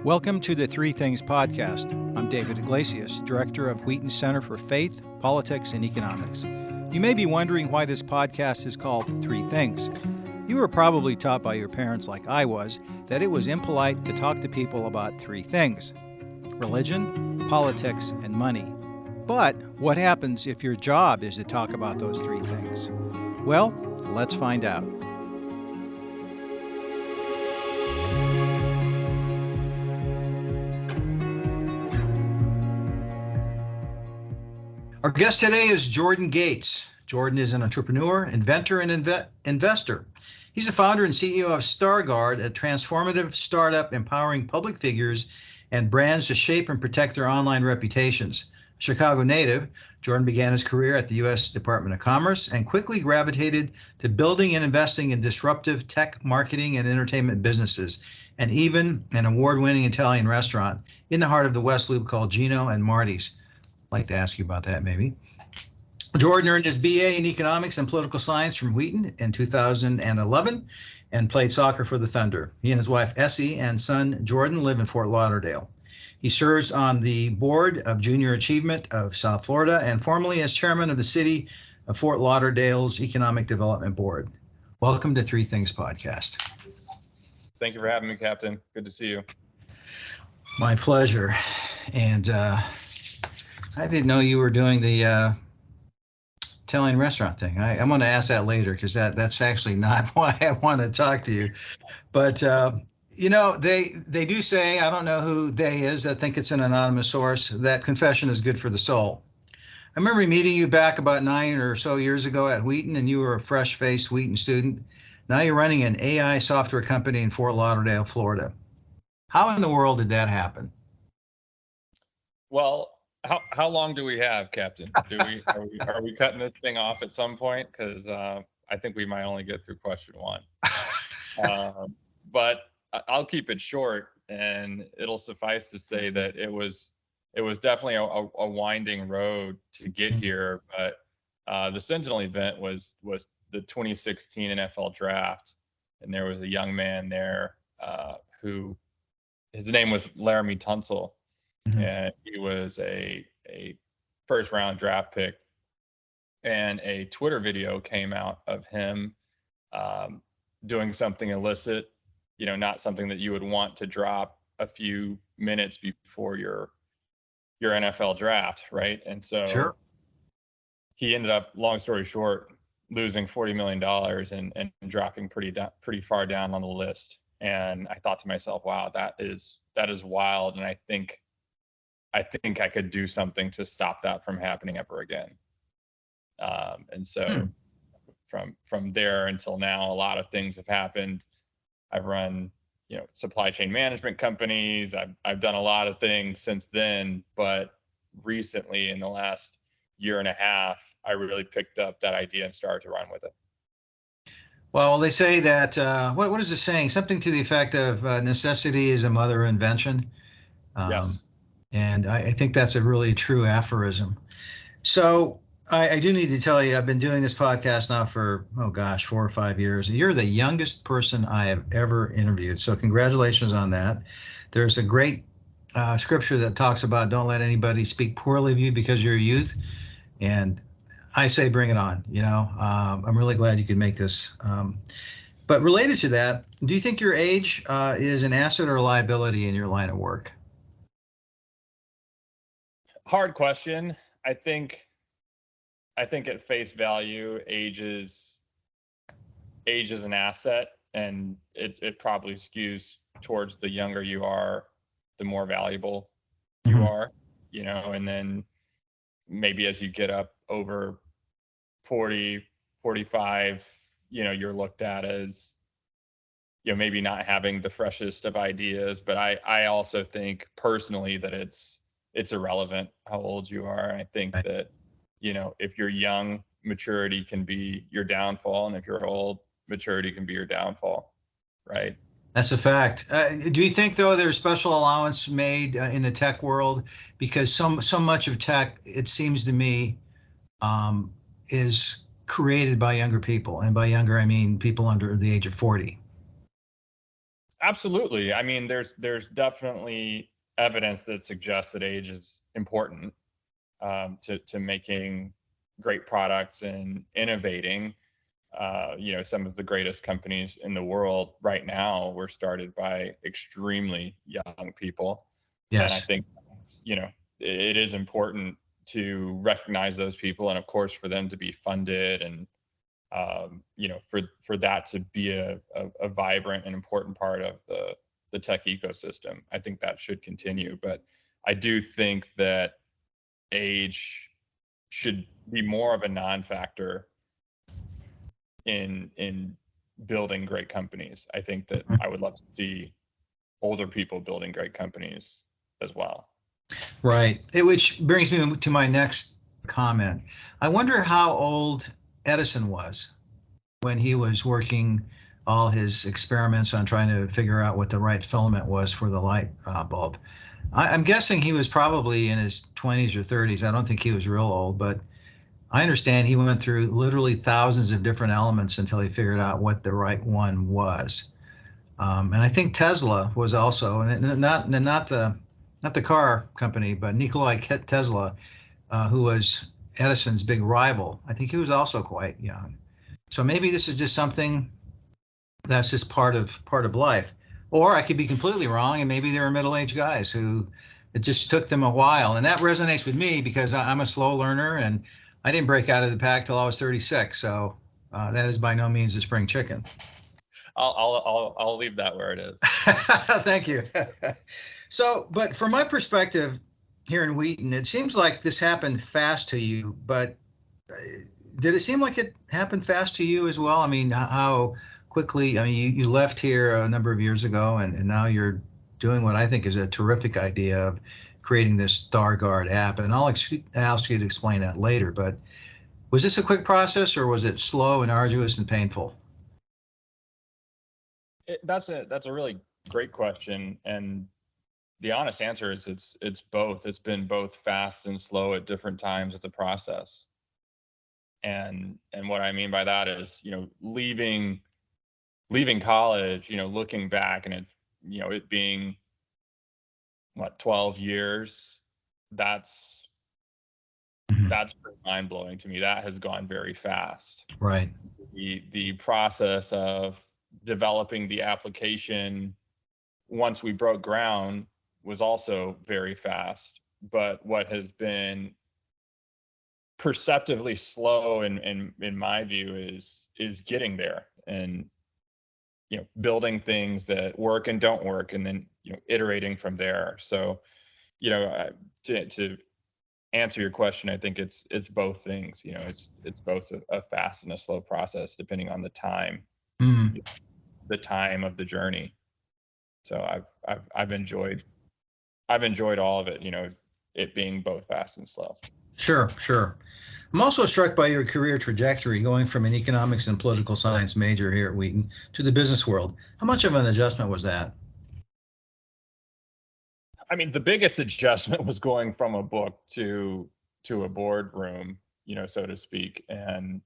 Welcome to the Three Things Podcast. I'm David Iglesias, Director of Wheaton Center for Faith, Politics, and Economics. You may be wondering why this podcast is called Three Things. You were probably taught by your parents, like I was, that it was impolite to talk to people about three things: religion, politics, and money. But what happens if your job is to talk about those three things? Well, let's find out. Our guest today is Jordan Yates. Jordan is an entrepreneur, inventor, and investor. He's the founder and CEO of StarGuard, a transformative startup empowering public figures and brands to shape and protect their online reputations. A Chicago native, Jordan began his career at the U.S. Department of Commerce and quickly gravitated to building and investing in disruptive tech, marketing, and entertainment businesses, and even an award-winning Italian restaurant in the heart of the West Loop called Gino and Marty's. I'd like to ask you about that, maybe. Jordan earned his BA in economics and political science from Wheaton in 2011 and played soccer for the Thunder. He and his wife, Essie, and son, Jordan, live in Fort Lauderdale. He serves on the board of Junior Achievement of South Florida and formerly as chairman of the city of Fort Lauderdale's Economic Development Board. Welcome to Three Things Podcast. Thank you for having me, Captain. Good to see you. My pleasure. And I didn't know you were doing the Italian restaurant thing. I'm going to ask that later because that's actually not why I want to talk to you. But, they do say, I don't know who they is, I think it's an anonymous source, that confession is good for the soul. I remember meeting you back about 9 or so years ago at Wheaton, and you were a fresh-faced Wheaton student. Now you're running an AI software company in Fort Lauderdale, Florida. How in the world did that happen? Well, how long do we have, Captain? Are we cutting this thing off at some point? Because I think we might only get through question one. But I'll keep it short, and it'll suffice to say that it was definitely a winding road to get here. But the Sentinel event was the 2016 NFL draft, and there was a young man there who his name was Laramie Tunsil. Mm-hmm. And he was a first round draft pick, and a Twitter video came out of him doing something illicit, not something that you would want to drop a few minutes before your NFL draft, right? And so sure. He ended up, long story short, losing $40 million and dropping pretty far down on the list. And I thought to myself, wow, that is wild. And I think I could do something to stop that from happening ever again. And so from there until now, a lot of things have happened. I've run, supply chain management companies. I've done a lot of things since then, but recently in the last year and a half, I really picked up that idea and started to run with it. Well, they say that, what is it saying? Something to the effect of necessity is a mother of invention. Yes. And I think that's a really true aphorism. So I do need to tell you, I've been doing this podcast now for, 4 or 5 years. You're the youngest person I have ever interviewed. So congratulations on that. There's a great scripture that talks about don't let anybody speak poorly of you because of your youth. And I say bring it on. I'm really glad you could make this. But related to that, do you think your age is an asset or a liability in your line of work? Hard question. I think at face value, age is an asset, and it probably skews towards the younger you are, the more valuable you are, and then maybe as you get up over 40, 45, you're looked at as, maybe not having the freshest of ideas. But I also think personally that it's irrelevant how old you are. And I think that, if you're young, maturity can be your downfall. And if you're old, maturity can be your downfall. Right. That's a fact. Do you think, though, there's special allowance made in the tech world? Because so much of tech, it seems to me, is created by younger people. And by younger, I mean people under the age of 40. Absolutely. I mean, there's definitely evidence that suggests that age is important, to making great products and innovating. Some of the greatest companies in the world right now were started by extremely young people, and I Yes. think it is important to recognize those people, and of course for them to be funded, and for that to be a vibrant and important part of the tech ecosystem. I think that should continue, but I do think that age should be more of a non-factor in building great companies. I think that I would love to see older people building great companies as well. Right. Which brings me to my next comment. I wonder how old Edison was when he was working all his experiments on trying to figure out what the right filament was for the light bulb. I'm guessing he was probably in his 20s or 30s. I don't think he was real old, but I understand he went through literally thousands of different elements until he figured out what the right one was. And I think Tesla was also, and not the car company, but Nikola Tesla, who was Edison's big rival. I think he was also quite young. So maybe this is just something that's just part of life. Or I could be completely wrong, and maybe they were middle-aged guys who it just took them a while. And that resonates with me because I'm a slow learner, and I didn't break out of the pack till I was 36. So that is by no means a spring chicken. I'll leave that where it is. Thank you. So, but from my perspective here in Wheaton, it seems like this happened fast to you, but did it seem like it happened fast to you as well? I mean, how quickly, I mean, you left here a number of years ago, and now you're doing what I think is a terrific idea of creating this StarGuard app. And I'll ask you to explain that later, but was this a quick process or was it slow and arduous and painful? That's a really great question, and the honest answer is it's both. It's been both fast and slow at different times of the process. And what I mean by that is, leaving college, looking back, and it being what, 12 years, that's pretty mind blowing to me. That has gone very fast. Right. The process of developing the application once we broke ground was also very fast, but what has been perceptively slow in my view is getting there, and building things that work and don't work, and then iterating from there. So to answer your question, I think it's both things. It's both a fast and a slow process depending on the time of the journey. So I've enjoyed all of it, it being both fast and slow. Sure. I'm also struck by your career trajectory going from an economics and political science major here at Wheaton to the business world. How much of an adjustment was that? I mean, the biggest adjustment was going from a book to a boardroom, so to speak. And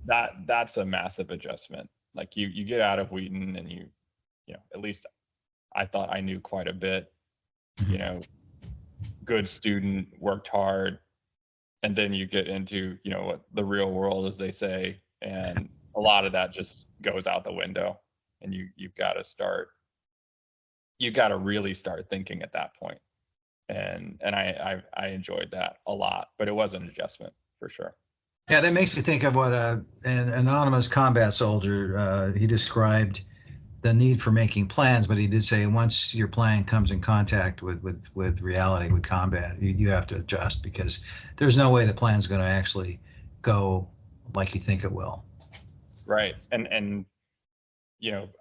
that's a massive adjustment. Like you get out of Wheaton and at least I thought I knew quite a bit, good student, worked hard, and then you get into what the real world, as they say, and a lot of that just goes out the window, and you've got to really start thinking at that point. And I enjoyed that a lot, but it was an adjustment for sure. Yeah, that makes me think of what an anonymous combat soldier, he described the need for making plans, but he did say once your plan comes in contact with reality, with combat, you have to adjust because there's no way the plan's going to actually go like you think it will. Right. And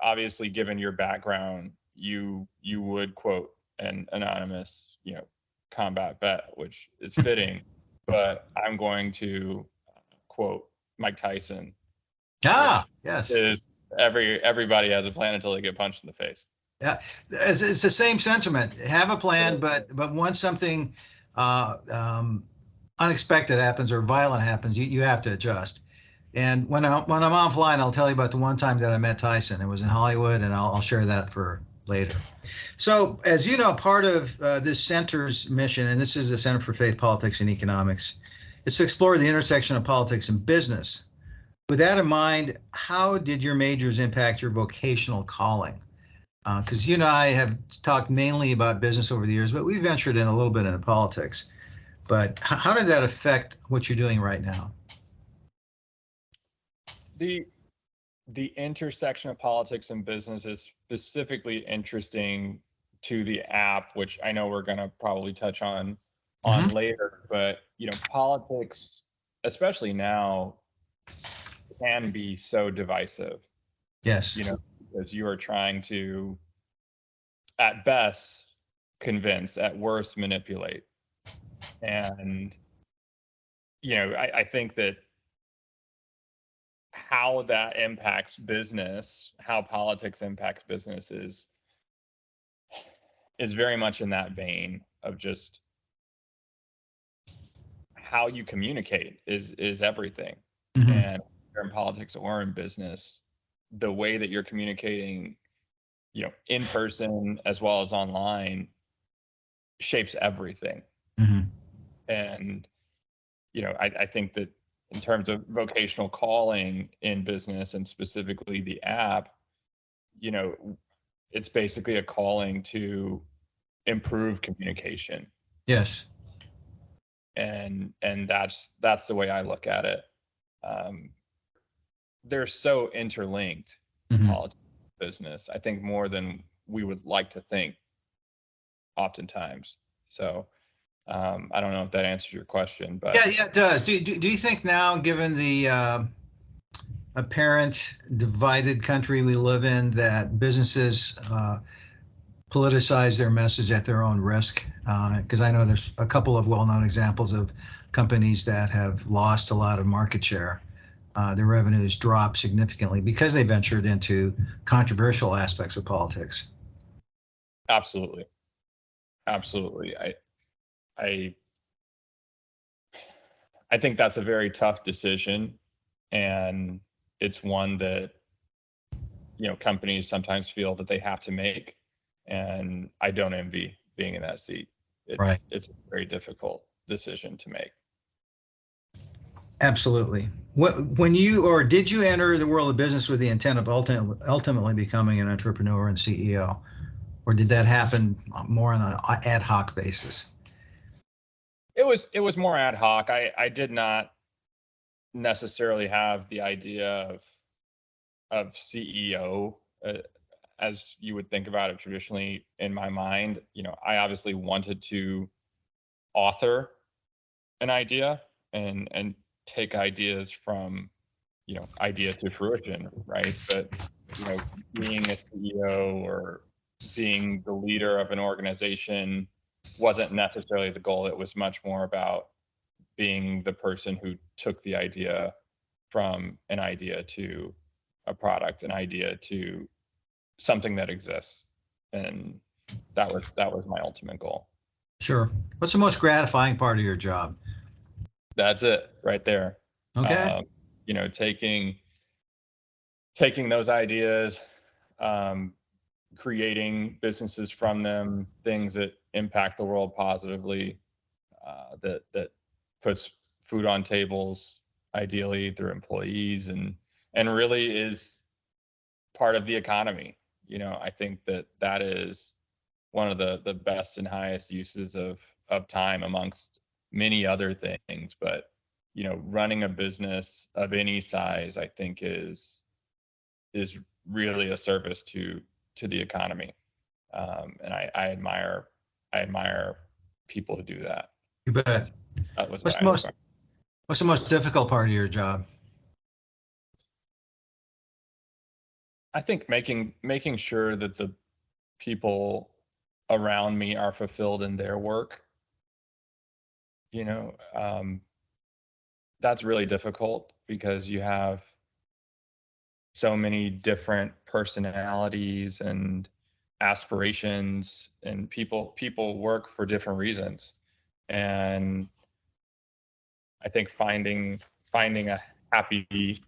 obviously given your background, you would quote an anonymous, combat vet, which is fitting, but I'm going to quote Mike Tyson. Yes. Is everybody has a plan until they get punched in the face. Yeah, it's the same sentiment. Have a plan, but once something unexpected happens or violent happens, you have to adjust. And when I'm offline, I'll tell you about the one time that I met Tyson. It was in Hollywood, and I'll share that for later. So, as you know, part of this center's mission, and this is the Center for Faith, Politics, and Economics, is to explore the intersection of politics and business. With that in mind, how did your majors impact your vocational calling? Because you and I have talked mainly about business over the years, but we ventured in a little bit into politics. But how did that affect what you're doing right now? The the intersection of politics and business is specifically interesting to the app, which I know we're going to probably touch on Hmm. later. But politics, especially now, can be so divisive. Yes. Because you are trying to, at best, convince, at worst, manipulate. And I think that how that impacts business, how politics impacts business is very much in that vein of just how you communicate is everything. Hmm. And in politics or in business, the way that you're communicating, in person as well as online shapes everything. Hmm. And I think that in terms of vocational calling in business and specifically the app, you know, it's basically a calling to improve communication. Yes. And that's the way I look at it. Um, they're so interlinked, Hmm. politics and business, I think more than we would like to think oftentimes. So I don't know if that answers your question, Yeah, but yeah, it does. Do you think now, given the apparent divided country we live in, that businesses politicize their message at their own risk? Because I know there's a couple of well-known examples of companies that have lost a lot of market share. Their revenues dropped significantly because they ventured into controversial aspects of politics. absolutely, absolutely. I I think that's a very tough decision, and it's one that companies sometimes feel that they have to make, and I don't envy being in that seat. Right. It's a very difficult decision to make. Absolutely. When you or did you enter the world of business with the intent of ultimately becoming an entrepreneur and CEO, or did that happen more on an ad hoc basis? It was more ad hoc. I did not necessarily have the idea of CEO, as you would think about it traditionally in my mind. I obviously wanted to author an idea and take ideas from idea to fruition, right? But being a CEO or being the leader of an organization wasn't necessarily the goal. It was much more about being the person who took the idea from an idea to a product, an idea to something that exists. And that was my ultimate goal. Sure. What's the most gratifying part of your job? That's it right there. Okay. Um, taking those ideas, um, creating businesses from them, things that impact the world positively, that puts food on tables, ideally through employees, and really is part of the economy. I think that is one of the best and highest uses of time amongst many other things. But running a business of any size, I think is really a service to the economy. And I admire people who do that. You bet. That's that was What's what the I most aspire. What's the most difficult part of your job? I think making sure that the people around me are fulfilled in their work. You know, um, that's really difficult because you have so many different personalities and aspirations, and people work for different reasons. And I think finding a happy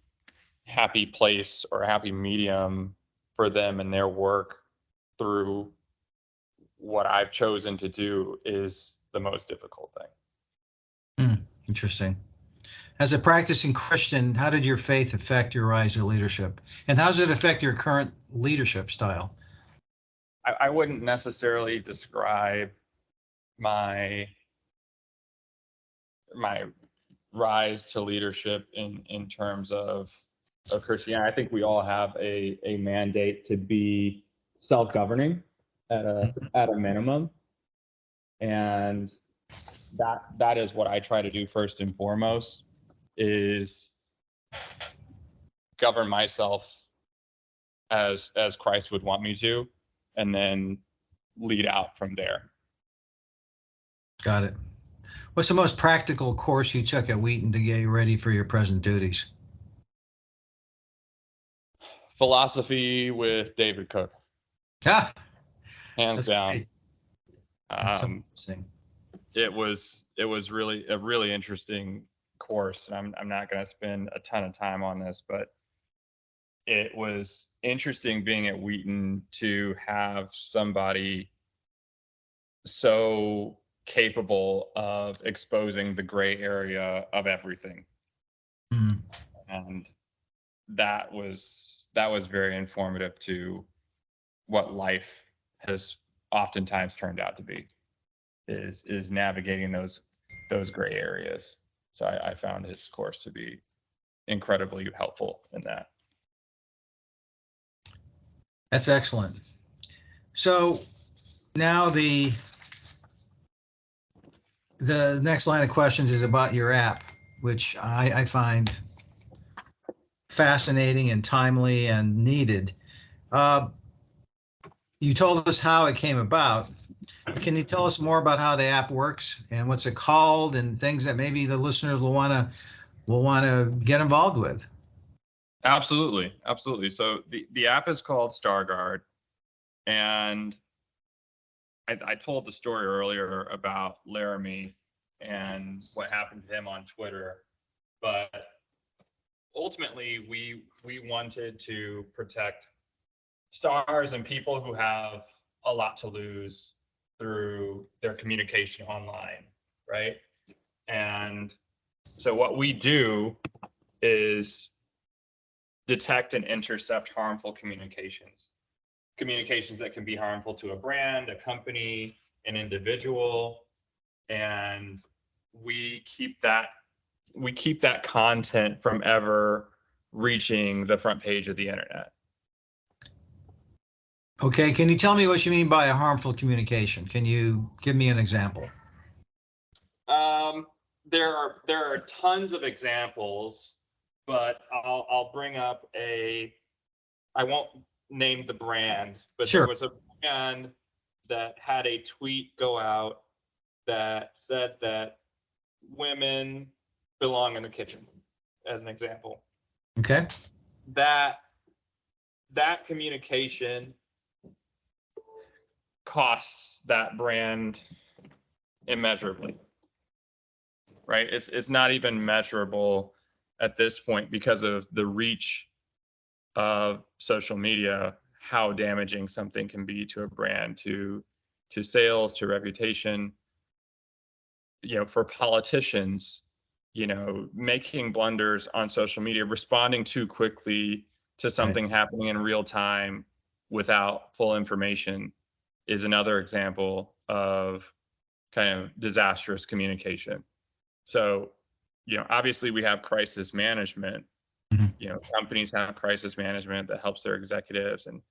place or a happy medium for them and their work through what I've chosen to do is the most difficult thing. Interesting. As a practicing Christian, how did your faith affect your rise to leadership? And how does it affect your current leadership style? I wouldn't necessarily describe my rise to leadership in terms of Christianity. I think we all have a mandate to be self-governing at a minimum, and that is what I try to do first and foremost, is govern myself as Christ would want me to, and then lead out from there. Got it. What's the most practical course you took at Wheaton to get you ready for your present duties? Philosophy with David Cook. Yeah, Hands down. Great. That's so interesting. It was really a really interesting course, and I'm not going to spend a ton of time on this, but it was interesting being at Wheaton to have somebody so capable of exposing the gray area of everything. Mm. And that was very informative to what life has oftentimes turned out to be, is navigating those gray areas. So I found his course to be incredibly helpful in that. That's excellent. So now the next line of questions is about your app, which I find fascinating and timely and needed. You told us how it came about. Can you tell us more about how the app works and what's it called and things that maybe the listeners will want to get involved with? Absolutely. So the app is called StarGuard, and I told the story earlier about Laramie and what happened to him on Twitter, but ultimately we wanted to protect stars and people who have a lot to lose through their communication online, right? And so what we do is detect and intercept harmful communications that can be harmful to a brand, a company, an individual, and we keep that content from ever reaching the front page of the internet. Okay, can you tell me what you mean by a harmful communication? Can you give me an example? There are tons of examples, but I'll bring up I won't name the brand, but Sure. There was a brand that had a tweet go out that said that women belong in the kitchen, as an example. Okay. That communication costs that brand immeasurably, right? It's not even measurable at this point because of the reach of social media, how damaging something can be to a brand, to sales, to reputation. For politicians, making blunders on social media, responding too quickly to something happening in real time without full information is another example of kind of disastrous communication. So, obviously we have crisis management. Mm-hmm. Companies have crisis management that helps their executives and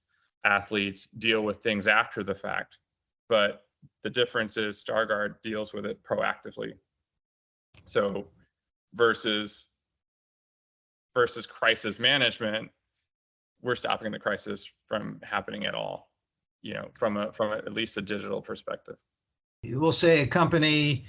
athletes deal with things after the fact. But the difference is StarGuard deals with it proactively. So versus crisis management, we're stopping the crisis from happening at all, from at least a digital perspective. We'll say a company,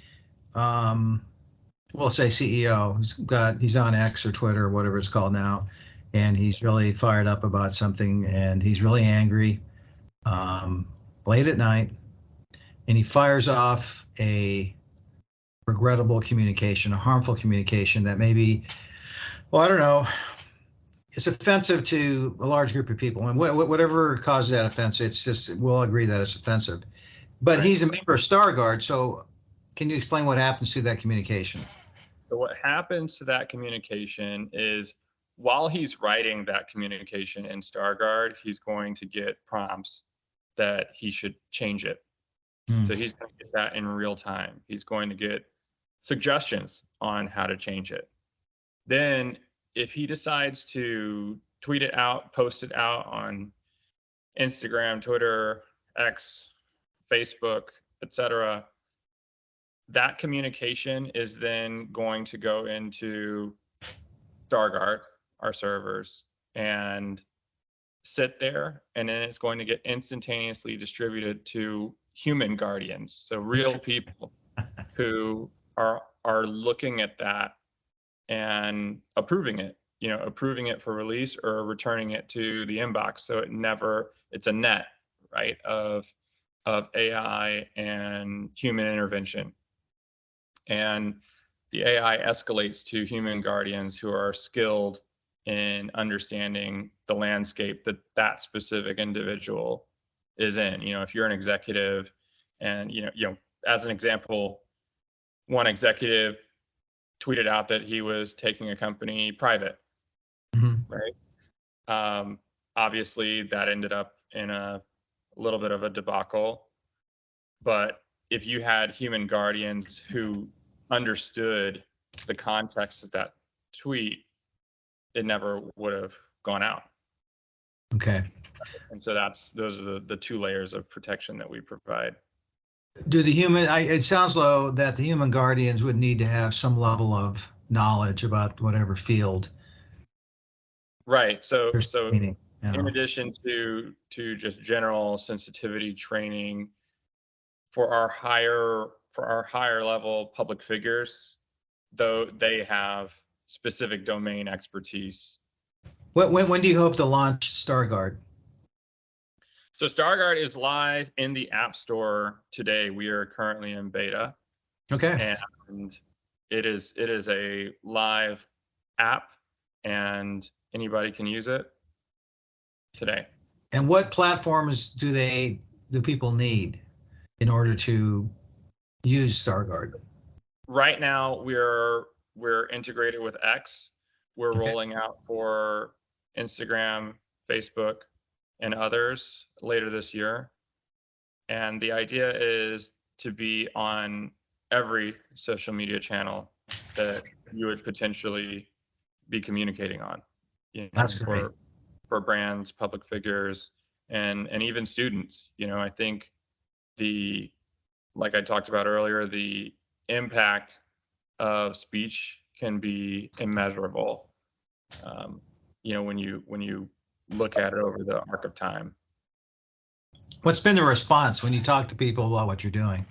we'll say CEO, he's on X or Twitter or whatever it's called now, and he's really fired up about something and he's really angry late at night, and he fires off a regrettable communication, a harmful communication that maybe Well, I don't know. It's offensive to a large group of people, and whatever causes that offense, it's just we'll agree that it's offensive. But Right. he's a member of Starguard, so can you explain what happens to that communication? So what happens to that communication is while he's writing that communication in StarGuard, he's going to get prompts that he should change it. Hmm. So he's going to get that in real time. He's going to get suggestions on how to change it. Then if he decides to tweet it out, post it out on Instagram, Twitter, X, Facebook, etc., that communication is then going to go into StarGuard, our servers, and sit there, and then it's going to get instantaneously distributed to human guardians, so real people who are looking at that and approving it, approving it for release or returning it to the inbox. So it's a net, right, of AI and human intervention. And the AI escalates to human guardians who are skilled in understanding the landscape that that specific individual is in. If you're an executive, and as an example, one executive tweeted out that he was taking a company private, right? Obviously, that ended up in a little bit of a debacle. But if you had human guardians who understood the context of that tweet, it never would have gone out. Okay. And so those are the two layers of protection that we provide. It sounds though that the human guardians would need to have some level of knowledge about whatever field. Right. So Meaning, in addition to just general sensitivity training for our higher level public figures, though they have specific domain expertise. When do you hope to launch StarGuard? So StarGuard is live in the App Store today. We are currently in beta. Okay. And it is a live app, and anybody can use it today. And what platforms do people need in order to use StarGuard? Right now, we're integrated with X. We're rolling out for Instagram, Facebook, and others later this year. And the idea is to be on every social media channel that you would potentially be communicating on. That's great. For brands, public figures, and even students. I think like I talked about earlier, the impact of speech can be immeasurable. When you look at it over the arc of time. What's been the response when you talk to people about what you're doing?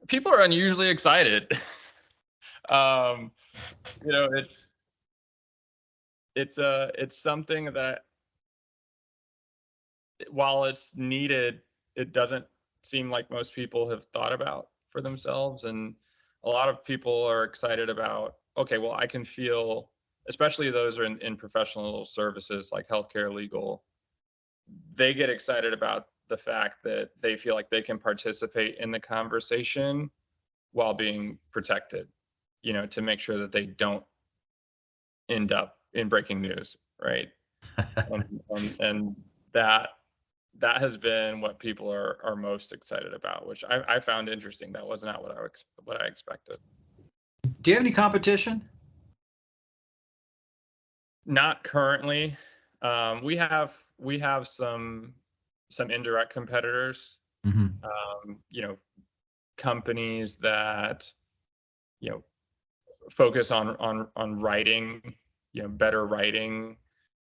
People are unusually excited. It's something that, while it's needed, it doesn't seem like most people have thought about for themselves. And a lot of people are excited about, okay, well, I can feel, especially those who are in professional services like healthcare, legal, they get excited about the fact that they feel like they can participate in the conversation while being protected, to make sure that they don't end up in breaking news, right? and that has been what people are most excited about, which I found interesting. That was not what I expected. Do you have any competition? Not currently. We have some indirect competitors. Companies that focus on writing, better writing,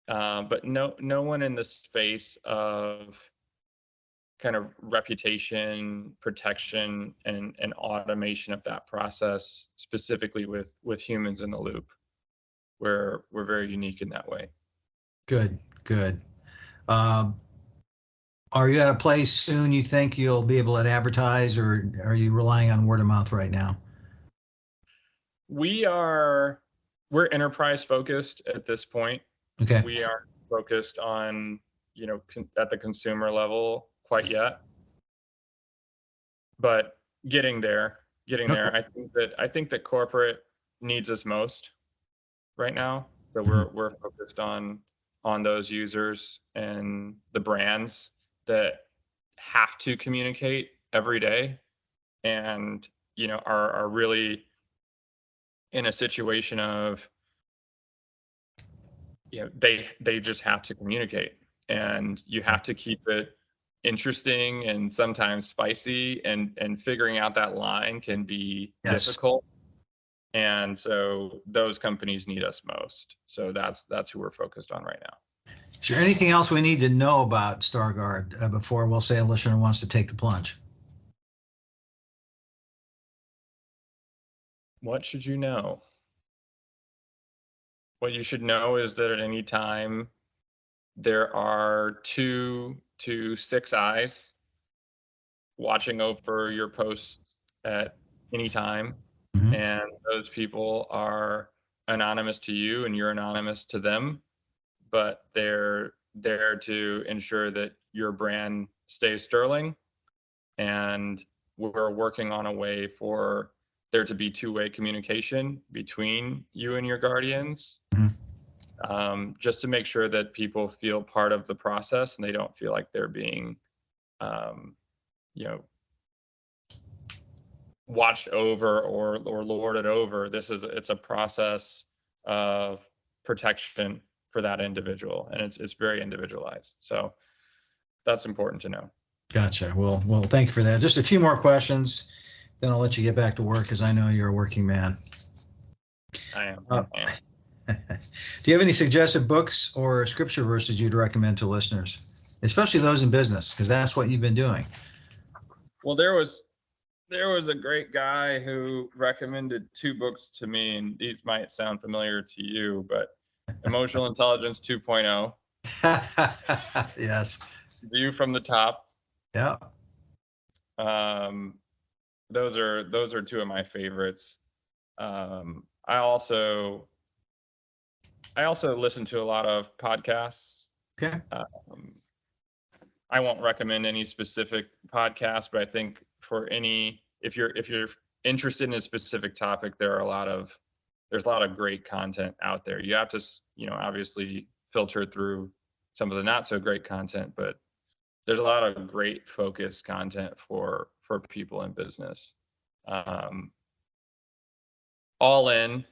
but no one in the space of kind of reputation protection and automation of that process, specifically with humans in the loop. We're very unique in that way. Good. Are you at a place soon you think you'll be able to advertise, or are you relying on word of mouth right now? We are we're enterprise focused at this point. Okay. We aren't focused on, at the consumer level quite yet, but getting there. Okay. I think that corporate needs us most right now. So Mhm. we're focused on those users and the brands that have to communicate every day, and are really in a situation of, they just have to communicate, and you have to keep it interesting and sometimes spicy, and figuring out that line can be Yes. difficult. And so those companies need us most. So that's who we're focused on right now. Is there anything else we need to know about Stargard before we'll say a listener wants to take the plunge? What should you know? What you should know is that at any time there are 2 to 6 eyes watching over your posts at any time, Mhm. and those people are anonymous to you and you're anonymous to them, but they're there to ensure that your brand stays sterling. And we're working on a way for there to be two-way communication between you and your guardians, Mhm. just to make sure that people feel part of the process and they don't feel like they're being, um, you know, watched over or lorded over. It's a process of protection for that individual, and it's very individualized. So that's important to know. Gotcha. Well, thank you for that. Just a few more questions, then I'll let you get back to work because I know you're a working man. I am. Uh, I am. do you have any suggested books or scripture verses you'd recommend to listeners, especially those in business, because that's what you've been doing? Well, there was a great guy who recommended 2 books to me, and these might sound familiar to you, but Emotional Intelligence 2.0, Yes. View from the Top. Yeah. Um, those are 2 of my favorites. Um, I also I also listen to a lot of podcasts. Okay. Um, I won't recommend any specific podcast, but I think for any if you're interested in a specific topic, there's a lot of great content out there. You have to, obviously filter through some of the not so great content, but there's a lot of great focused content for people in business. Um, All In,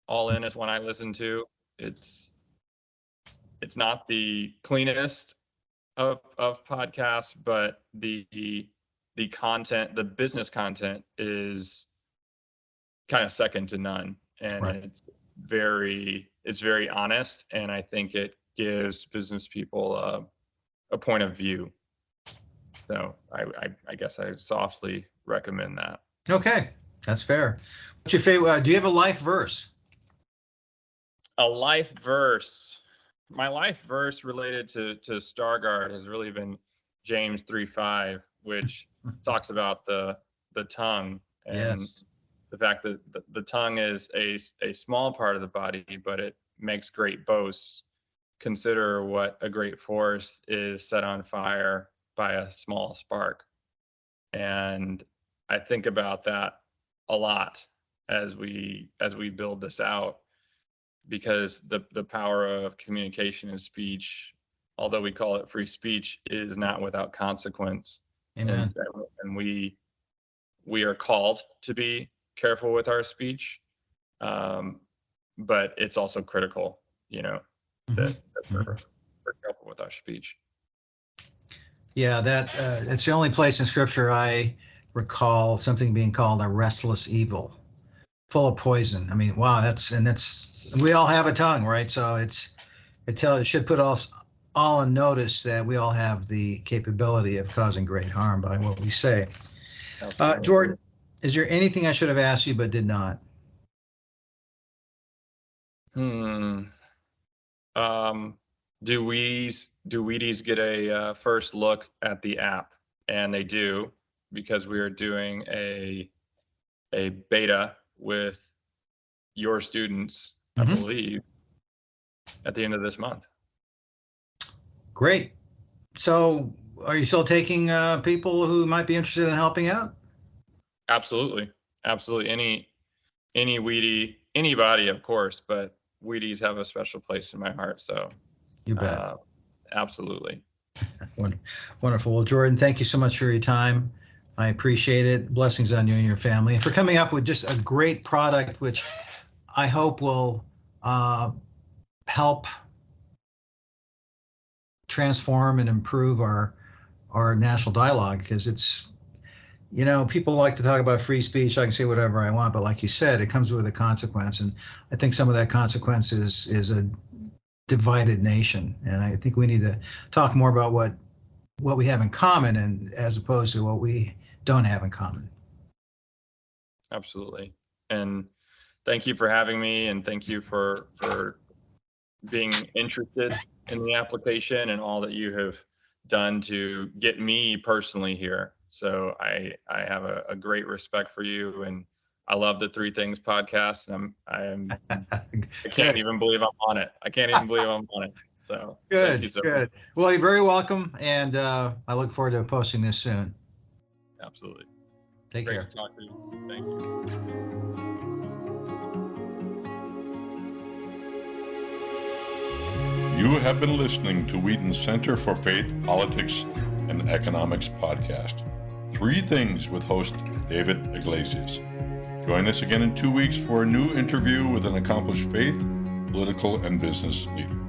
All In is one I listen to. It's not the cleanest of podcasts, but the content, the business content is kind of second to none, and Right. it's very honest, and I think it gives business people a point of view. So I guess I softly recommend that. Okay. That's fair. What's your favorite? Do you have a life verse? A life verse. My life verse related to Stargard has really been James 3:5, which talks about the tongue, and Yes. the fact that the tongue is a small part of the body, but it makes great boasts. Consider what a great forest is set on fire by a small spark. And I think about that a lot as we build this out, because the power of communication and speech, although we call it free speech, is not without consequence. And Amen. and we are called to be careful with our speech, um, but it's also critical, Mhm. that Mhm. we're careful with our speech. Yeah, that it's the only place in Scripture I recall something being called a restless evil, full of poison. I mean, wow, that's we all have a tongue, right? So it should put us all on notice that we all have the capability of causing great harm by what we say. Absolutely. Jordan, is there anything I should have asked you but did not? Hmm. Um, do Wheaties get a first look at the app? And they do, because we are doing a beta with your students I Mhm. believe, at the end of this month. Great. So, are you still taking people who might be interested in helping out? Absolutely, absolutely. Any weedy, anybody, of course, but Wheaties have a special place in my heart. So, You bet. uh, absolutely. Wonderful. Well, Jordan, thank you so much for your time. I appreciate it. Blessings on you and your family, and for coming up with just a great product, which I hope will help transform and improve our national dialogue, because it's, people like to talk about free speech. I can say whatever I want, but like you said, it comes with a consequence, and I think some of that consequence is a divided nation, and I think we need to talk more about what we have in common, and as opposed to what we don't have in common. Absolutely. And thank you for having me, and thank you for being interested in the application and all that you have done to get me personally here. So I have a great respect for you, and I love the Three Things podcast, and I can't Good, even believe I'm on it. I can't even believe I'm on it. So thank you good, so much. good. Well, you're very welcome, and I look forward to posting this soon. Absolutely. Take Great care. to talk to you. Thank you. You have been listening to Wheaton's Center for Faith, Politics, and Economics podcast. Three Things with host David Iglesias. Join us again in 2 weeks for a new interview with an accomplished faith, political, and business leader.